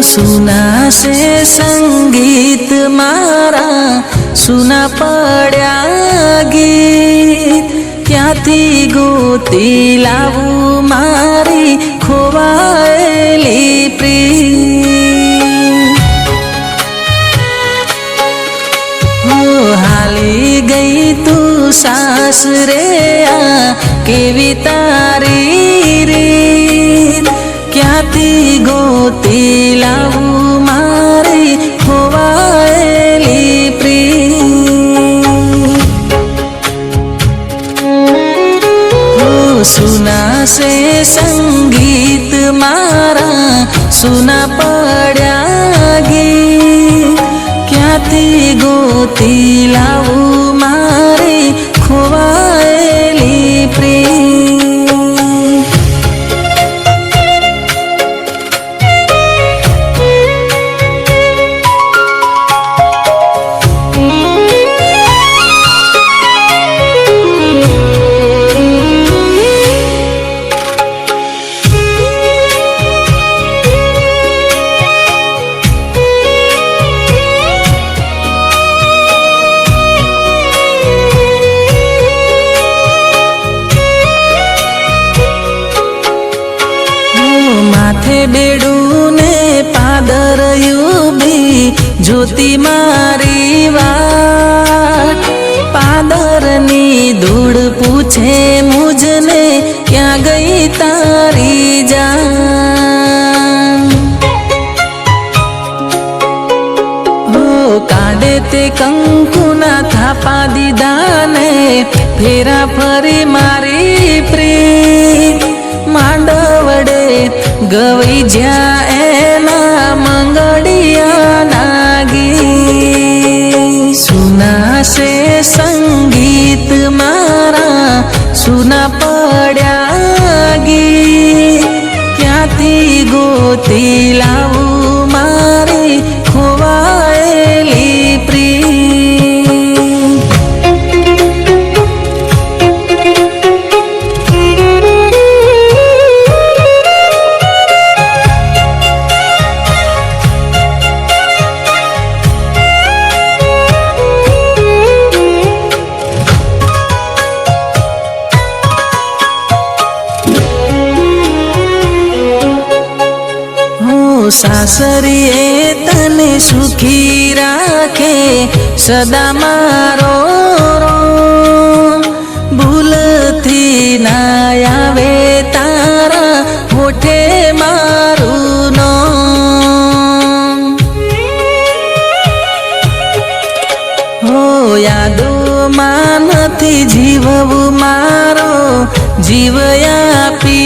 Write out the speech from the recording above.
सुनाशे संगीत मारा सुना पड्या गीत क्यांथी गोती लावू मारी खोवायेली प्रीत। हो हाली गई तू सासरे आ केवी तारी रीत क्यांथी गोती लावू मारी खोवायेली प्रीत। हो सुनाशे संगीत मारा सुना पड्या गीत क्यांथी गोती लावू मारी खोवायेली प्रीत। माथे बेडू ने पादर युबी ज्योति मारी वाट पादरनी धूड़ पूछे मुझने क्या गई तारी जान। हो काढे ते कंकुना थापा दीदा ने फेरा फरी मारी प्रीत मांडवड़े गवई ज्या एना मंगड़िया नागी। सुनाशे संगीत मारा सुना पड्या गीत क्यांथी गोती लावू मारी खोवायेली प्रीत। सासरीए तने सुखी राखे सदा मारो भूल थी ना आवे तारा होठे मारू नो। हो यादो मानथी जीववू मारो जीवया पी